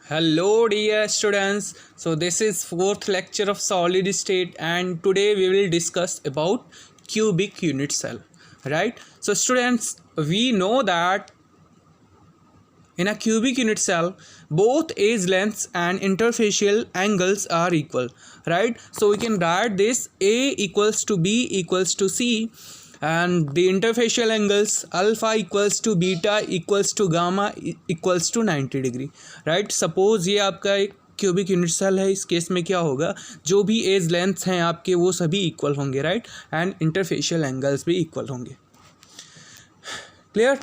Hello dear students, so this is fourth lecture of solid state and today we will discuss about cubic unit cell, right? So students, we know that in a cubic unit cell both edge lengths and interfacial angles are equal, right? So we can write this A equals to B equals to C and the interfacial angles alpha equals to beta equals to gamma equals to 90 degree, right. Suppose ये आपका एक cubic unit cell है. इस case में क्या होगा, जो भी एज लेंथ्स हैं आपके वो सभी इक्वल होंगे, राइट, एंड इंटरफेशियल एंगल्स भी इक्वल होंगे. Clear.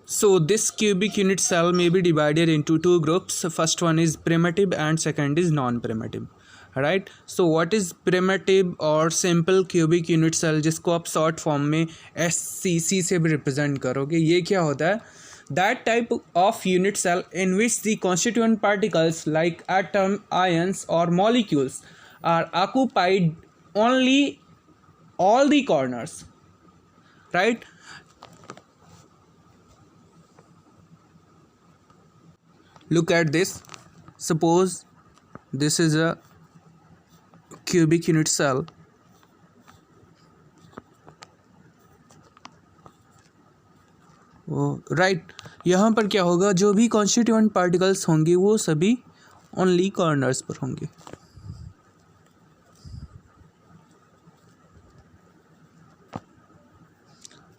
So this cubic unit cell may be divided into two groups. First one is primitive and second is non-primitive, right? So what is primitive or simple cubic unit cell, जिसको आप short form में SCC से भी represent करोगे. ये क्या होता है? That type of unit cell in which the constituent particles like atom, ions or molecules are occupied only all the corners, right? Look at this. Suppose this is a cubic unit cell. Right. यहाँ पर क्या होगा, जो भी constituent particles होंगे वो सभी only corners पर होंगे.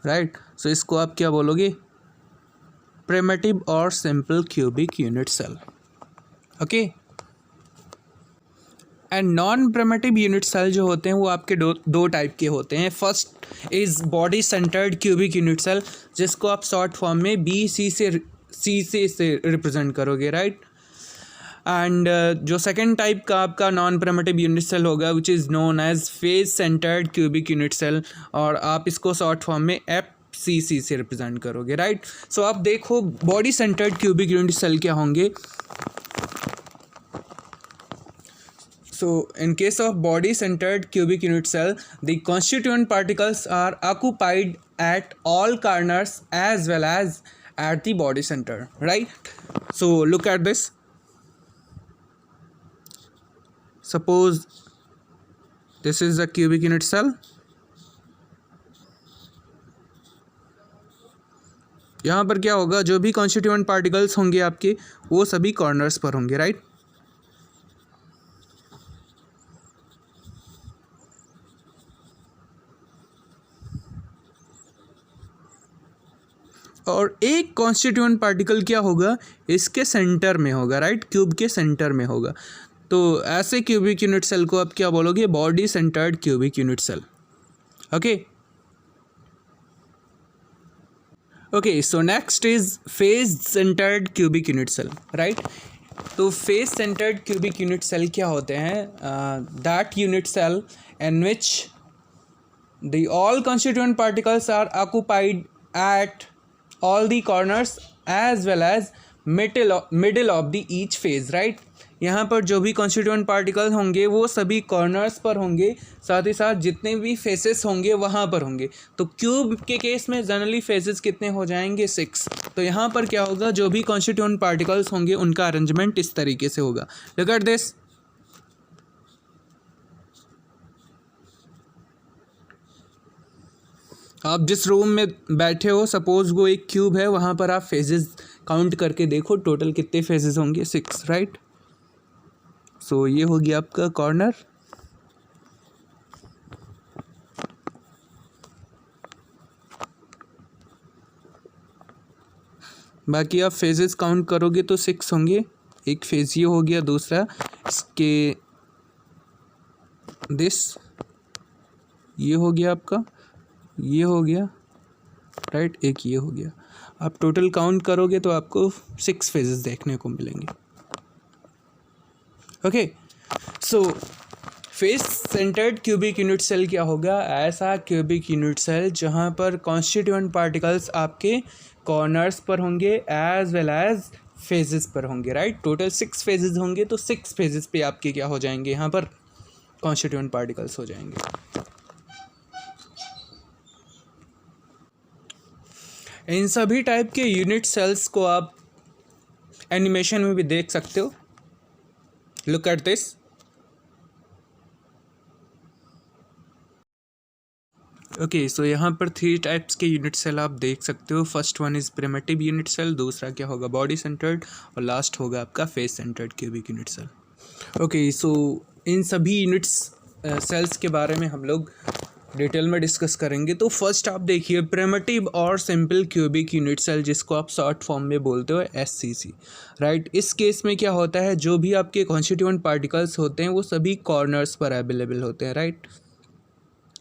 राइट. सो इसको आप क्या बोलोगे, प्रिमिटिव और simple cubic unit cell. Okay. And non primitive unit cell जो होते हैं वो आपके दो टाइप के होते हैं. First is body centred cubic unit cell, जिसको आप शॉर्ट फॉर्म में BC से रिप्रेजेंट करोगे, राइट. एंड जो सेकंड टाइप का आपका नॉन प्रिमिटिव यूनिट सेल होगा which is known as face centred cubic unit cell, और आप इसको शॉर्ट फॉर्म में FCC से रिप्रेजेंट करोगे, राइट. सो आप देखो body centred cubic unit cell क्या होंगे. So in case of body centered cubic unit cell, the constituent particles are occupied at all corners as well as at the body center, right? So look at this. Suppose this is a cubic unit cell. यहाँ पर क्या होगा, जो भी constituent particles होंगे आपके वो सभी corners पर होंगे, right? और एक कॉन्स्टिट्यूएंट पार्टिकल क्या होगा, इसके सेंटर में होगा, राइट, क्यूब के सेंटर में होगा. तो ऐसे क्यूबिक यूनिट सेल को आप क्या बोलोगे, body centred cubic unit cell. Okay. Okay. So next is face centred cubic unit cell, right. तो face centred cubic unit cell क्या होते हैं, that unit cell in which the all constituent particles are occupied at all the corners as well as middle of the each phase, right. यहाँ पर जो भी constituent particles होंगे वो सभी corners पर होंगे, साथ ही साथ जितने भी faces होंगे वहाँ पर होंगे. तो क्यूब के केस में जनरली faces कितने हो जाएंगे, 6. तो यहाँ पर क्या होगा, जो भी constituent particles होंगे उनका अरेंजमेंट इस तरीके से होगा. Look at this. आप जिस रूम में बैठे हो, सपोज वो एक क्यूब है, वहाँ पर आप फेजेस काउंट करके देखो टोटल कितने फेजेस होंगे, 6, राइट. सो ये हो गया आपका कॉर्नर. बाकी आप फेजेस काउंट करोगे तो 6 होंगे. एक फेज ये हो गया, दूसरा इसके दिस ये हो गया आपका, ये हो गया, राइट, एक ये हो गया. आप टोटल काउंट करोगे तो आपको 6 फेजेस देखने को मिलेंगे. Okay. So face centred cubic unit cell क्या होगा, ऐसा क्यूबिक यूनिट सेल जहाँ पर कॉन्स्टिट्यूएंट पार्टिकल्स आपके कॉर्नर्स पर होंगे एज वेल एज फेजेस पर होंगे, राइट. टोटल 6 फेजेस होंगे, तो 6 फेजेस पे आपके क्या हो जाएंगे, यहाँ पर कॉन्स्टिट्यूएंट पार्टिकल्स हो जाएंगे. इन सभी टाइप के यूनिट सेल्स को आप एनिमेशन में भी देख सकते हो। Look at this. ओके, सो यहाँ पर 3 टाइप्स के यूनिट सेल आप देख सकते हो। First one is primitive unit cell, दूसरा क्या होगा बॉडी सेंटर्ड, और लास्ट होगा आपका face centred cubic unit cell. Okay, so इन सभी यूनिट्स सेल्स के बारे में हम लोग डिटेल में डिस्कस करेंगे। तो फर्स्ट आप देखिए प्रिमिटिव और सिंपल क्यूबिक यूनिट सेल, जिसको आप शॉर्ट फॉर्म में बोलते हो SCC, राइट। इस केस में क्या होता है, जो भी आपके कॉन्स्टिट्यूएंट पार्टिकल्स होते हैं वो सभी कॉर्नर्स पर अवेलेबल होते हैं, राइट,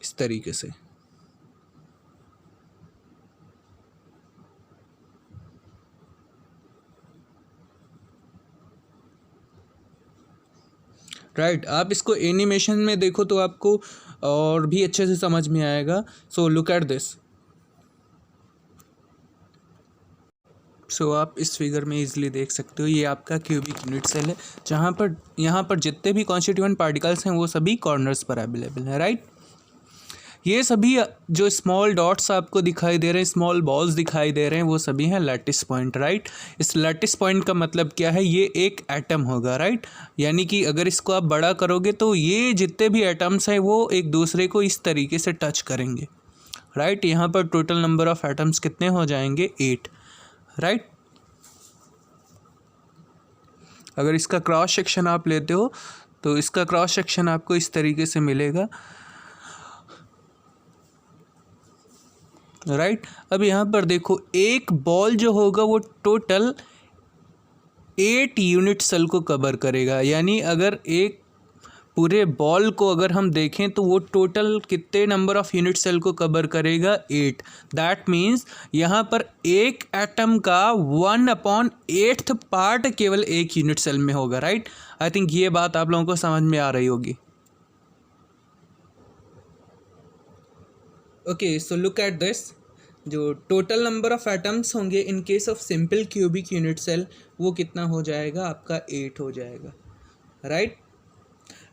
इस तरीके से। राइट, आप इसको एनिमेशन में देखो तो आपको और भी अच्छे से समझ में आएगा। So look at this. So आप इस फिगर में इजीली देख सकते हो, ये आपका क्यूबिक यूनिट सेल है, जहाँ पर यहाँ पर जितने भी कॉन्स्टिट्यूएंट पार्टिकल्स हैं वो सभी कॉर्नर्स पर अवेलेबल हैं, राइट। ये सभी जो स्मॉल डॉट्स आपको दिखाई दे रहे हैं, स्मॉल बॉल्स दिखाई दे रहे हैं, वो सभी हैं लैटिस पॉइंट, राइट। इस लैटिस पॉइंट का मतलब क्या है, ये एक एटम होगा, राइट। यानी कि अगर इसको आप बड़ा करोगे तो ये जितने भी एटम्स हैं वो एक दूसरे को इस तरीके से टच करेंगे, राइट। यहाँ पर टोटल नंबर ऑफ एटम्स कितने हो जाएंगे, 8, राइट। अगर इसका क्रॉस सेक्शन आप लेते हो तो इसका क्रॉस सेक्शन आपको इस तरीके से मिलेगा, राइट। अब यहाँ पर देखो एक बॉल जो होगा वो टोटल 8 यूनिट सेल को कवर करेगा। यानी अगर एक पूरे बॉल को अगर हम देखें तो वो टोटल कितने नंबर ऑफ यूनिट सेल को कवर करेगा, 8। दैट मीन्स यहाँ पर एक एटम का 1/8 पार्ट केवल एक यूनिट सेल में होगा, राइट। आई थिंक ये बात आप लोगों को समझ में आ रही होगी। Okay, so look at this. जो टोटल नंबर ऑफ एटम्स होंगे in case of simple cubic unit cell वो कितना हो जाएगा, आपका 8 हो जाएगा, राइट।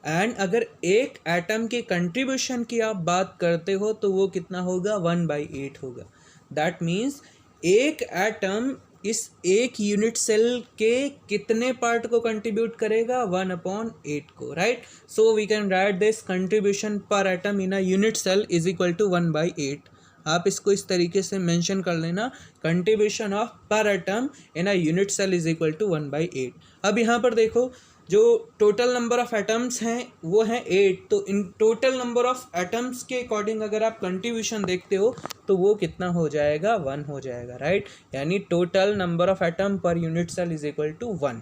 एंड अगर एक एटम के कंट्रीब्यूशन की आप बात करते हो तो वो कितना होगा, 1/8 होगा। दैट मीन्स एक एटम इस एक यूनिट सेल के कितने पार्ट को कंट्रीब्यूट करेगा, 1/8 को, right. So we can write this contribution per atom in a unit cell is equal to 1/8। आप इसको इस तरीके से मेंशन कर लेना, contribution of per atom in a unit cell is equal to 1/8। अब यहाँ पर देखो जो टोटल नंबर ऑफ एटम्स हैं वो हैं 8, तो in total number of atoms के अकॉर्डिंग अगर आप कंट्रीब्यूशन देखते हो तो वो कितना हो जाएगा, 1 हो जाएगा, राइट। यानी total number of atom per unit cell is equal to 1।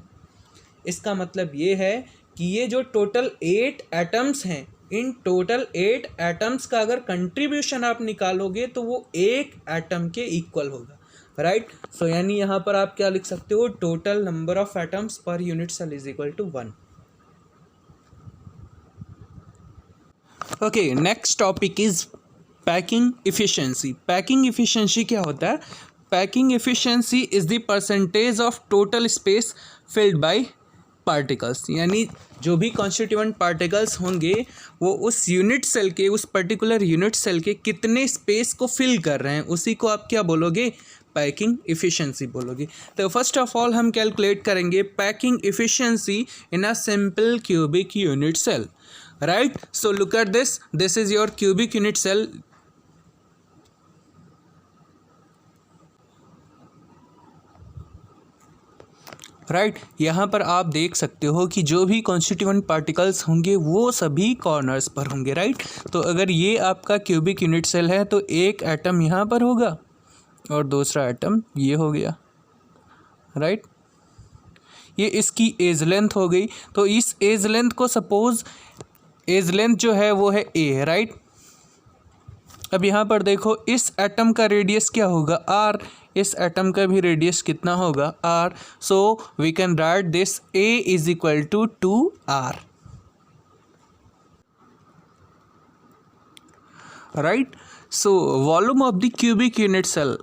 इसका मतलब ये है कि ये जो टोटल 8 एटम्स हैं, इन टोटल 8 एटम्स का अगर कंट्रीब्यूशन आप निकालोगे तो वो एक एटम के इक्वल होगा, राइट। सो यानी यहाँ पर आप क्या लिख सकते हो, total number of atoms per unit cell is equal to 1। Okay, next topic is packing efficiency. Packing efficiency क्या होता है, packing efficiency is the percentage of total space filled by particles. यानी जो भी कॉन्स्टिट्यूएंट पार्टिकल्स होंगे वो उस unit cell के, उस पर्टिकुलर यूनिट सेल के कितने स्पेस को फिल कर रहे हैं, उसी को आप क्या बोलोगे, पैकिंग इफिशिएंसी बोलोगे। तो फर्स्ट ऑफ ऑल हम कैलकुलेट करेंगे packing efficiency in a simple cubic unit cell, right. So look at this, this is your cubic unit cell. Right, यहाँ पर आप देख सकते हो कि जो भी कॉन्स्टिट्यूएंट पार्टिकल्स होंगे वो सभी कॉर्नर्स पर होंगे, राइट। तो अगर ये आपका क्यूबिक यूनिट सेल है तो एक एटम यहाँ पर होगा और दूसरा एटम ये हो गया, राइट। ये इसकी एज लेंथ हो गई, तो इस एज लेंथ को सपोज एज लेंथ जो है वो है a, राइट। अब यहाँ पर देखो इस एटम का रेडियस क्या होगा, r। इस एटम का भी रेडियस कितना होगा, r। So we can write this a is equal to 2r, right. So volume of the cubic unit cell,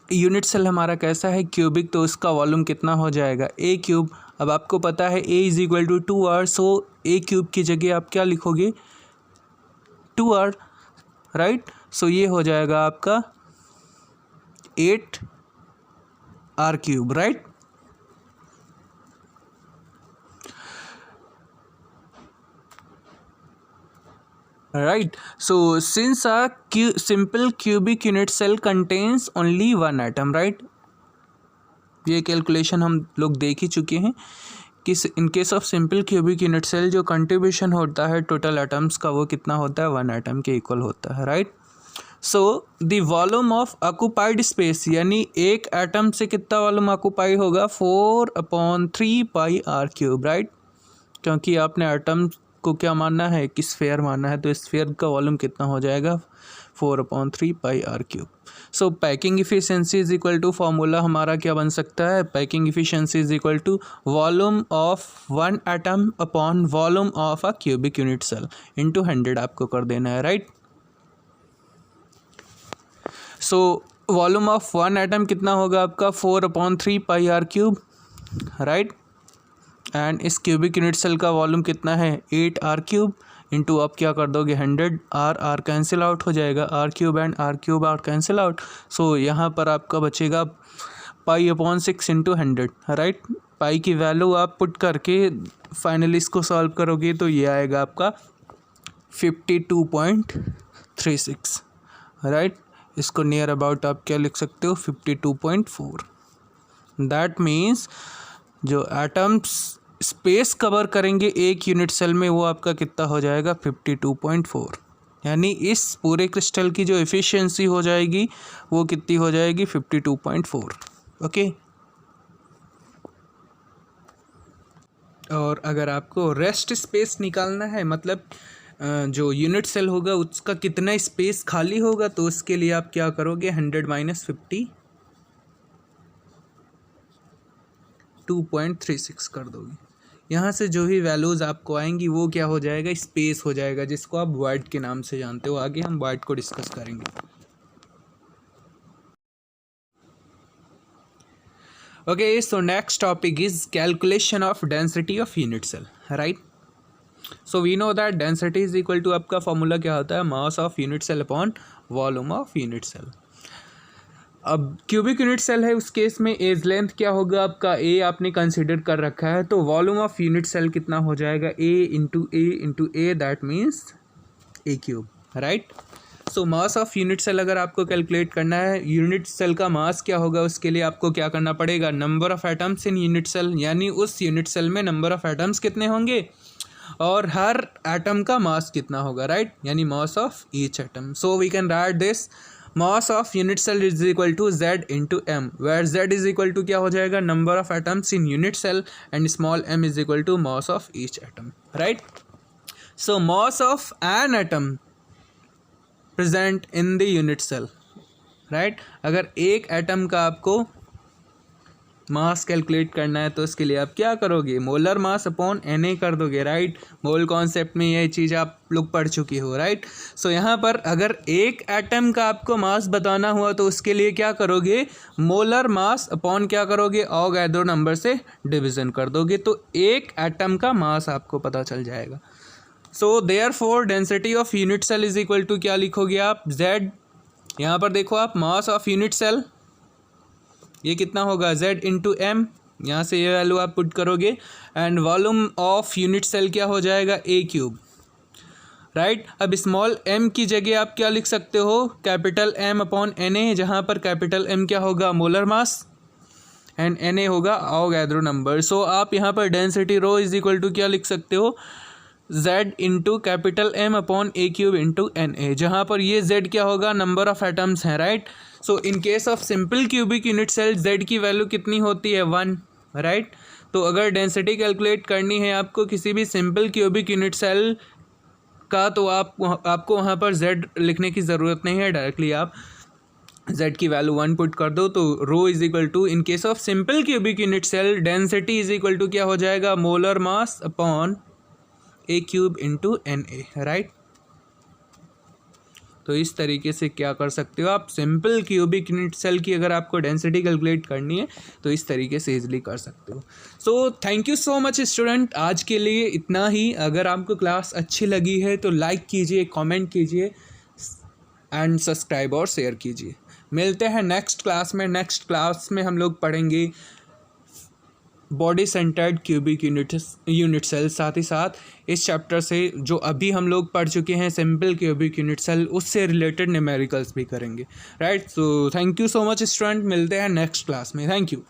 unit cell हमारा कैसा है, क्यूबिक, तो उसका वॉल्यूम कितना हो जाएगा, a क्यूब। अब आपको पता है a is equal to 2r, so a cube की जगह आप क्या लिखोगे, 2r, राइट। सो ये हो जाएगा आपका 8r³, right? Right. So since a simple cubic unit cell contains only one atom, right? ये कैलकुलेशन हम लोग देख ही चुके हैं कि in case of simple cubic unit cell जो कंट्रीब्यूशन होता है टोटल एटम्स का वो कितना होता है, 1 एटम के इक्वल होता है, right? So the volume of occupied space, यानी एक एटम से कितना वॉल्यूम ऑक्यूपाई होगा, 4/3 πr³, राइट? क्योंकि आपने एटम को क्या मानना है कि स्फेयर मानना है, तो स्फेयर का वॉल्यूम कितना हो जाएगा, 4/3 πr³। So packing efficiency is equal to, formula हमारा क्या बन सकता है, packing efficiency is equal to volume of 1 atom upon volume of a cubic unit cell into 100 आपको कर देना है, right? So volume of 1 atom कितना होगा आपका, 4/3 πr³, राइट? एंड इस क्यूबिक यूनिट सेल का वॉल्यूम कितना है, 8r³ इंटू आप क्या कर दोगे 100, आर कैंसिल आउट हो जाएगा, r³ and r³ are cancel out. So यहाँ पर आपका बचेगा π/6 इंटू 100, राइट? पाई की वैल्यू आप पुट करके फाइनली इसको सॉल्व करोगे तो ये आएगा आपका 52.36, राइट? इसको नियर अबाउट आप क्या लिख सकते हो, 52.4। दैट मीन्स जो एटम्स स्पेस कवर करेंगे एक यूनिट सेल में वो आपका कितना हो जाएगा, 52.4। यानी इस पूरे क्रिस्टल की जो एफिशिएंसी हो जाएगी वो कितनी हो जाएगी, 52.4, ओके? और अगर आपको रेस्ट स्पेस निकालना है, मतलब जो यूनिट सेल होगा उसका कितना स्पेस खाली होगा, तो उसके लिए आप क्या करोगे, 100 - 50 2.36 कर दोगे। यहाँ से जो ही वैल्यूज़ आपको आएंगी वो क्या हो जाएगा, स्पेस हो जाएगा, जिसको आप वॉइड के नाम से जानते हो। आगे हम वॉइड को डिस्कस करेंगे। Okay, so next topic is calculation of density of unit cell, right? So we know that density is equal to, आपका फॉर्मूला क्या होता है, mass of unit cell upon volume of unit cell. अब cubic unit cell है, उस case में as length क्या होगा आपका, ए आपने कंसिडर कर रखा है, तो वॉल्यूम ऑफ यूनिट सेल कितना हो जाएगा, A into A, that means a³, right? So mass of unit cell अगर आपको कैलकुलेट करना है, यूनिट सेल का मास क्या होगा, उसके लिए आपको क्या करना पड़ेगा, number of atoms in unit cell, यानी उस यूनिट सेल में नंबर ऑफ एटम्स कितने होंगे और हर एटम का मास कितना होगा, राइट? यानी mass of each atom. So we can write this mass of unit cell is equal to z into m, where z is equal to क्या हो जाएगा, number of atoms in unit cell, and small m is equal to mass of each atom, right? So mass of an atom present in the unit cell, right? अगर एक atom का आपको mass calculate करना है तो उसके लिए आप क्या करोगे, मोलर मास अपॉन Na कर दोगे, राइट? मोल कॉन्सेप्ट में यह चीज़ आप लोग पढ़ चुके हो, राइट? सो यहाँ पर अगर एक एटम का आपको मास बताना हुआ तो उसके लिए क्या करोगे, मोलर मास अपॉन क्या करोगे, अवोगाड्रो नंबर से डिवीज़न कर दोगे, तो एक एटम का मास आपको पता चल जाएगा। So therefore density of unit cell is equal to क्या लिखोगे आप, z। यहाँ पर देखो आप, मास ऑफ यूनिट सेल ये कितना होगा, z इंटू m, यहाँ से ये वैल्यू आप पुट करोगे, and volume of unit cell क्या हो जाएगा, a³, राइट? अब स्मॉल m की जगह आप क्या लिख सकते हो, कैपिटल M अपॉन Na, जहाँ पर कैपिटल M क्या होगा, मोलर मास, एंड Na होगा अवोगाड्रो नंबर। सो आप यहाँ पर density rho is equal to क्या लिख सकते हो, z into capital M upon a³ into Na, जहाँ पर ये z क्या होगा, नंबर ऑफ एटम्स हैं, right? So in case of simple cubic unit cell z की वैल्यू कितनी होती है, 1, राइट? तो अगर डेंसिटी कैलकुलेट करनी है आपको किसी भी सिंपल क्यूबिक यूनिट सेल का, तो आपको वहाँ पर z लिखने की ज़रूरत नहीं है, डायरेक्टली आप z की वैल्यू 1 पुट कर दो, तो rho is equal to, in case of simple cubic unit cell density is equal to क्या हो जाएगा, molar mass upon a³ into Na, right? तो इस तरीके से क्या कर सकते हो आप, सिंपल क्यूबिक यूनिट सेल की अगर आपको डेंसिटी कैलकुलेट करनी है तो इस तरीके से इजीली कर सकते हो। So thank you so much student, आज के लिए इतना ही। अगर आपको क्लास अच्छी लगी है तो लाइक कीजिए, कमेंट कीजिए एंड सब्सक्राइब और शेयर कीजिए। मिलते हैं नेक्स्ट क्लास में। नेक्स्ट क्लास में हम लोग पढ़ेंगे body centred cubic unit cell. साथ ही साथ इस चैप्टर से जो अभी हम लोग पढ़ चुके हैं सिंपल क्यूबिक यूनिट सेल, उससे रिलेटेड न्यूमेरिकल्स भी करेंगे, right. So thank you so much student, मिलते हैं नेक्स्ट क्लास में। Thank you.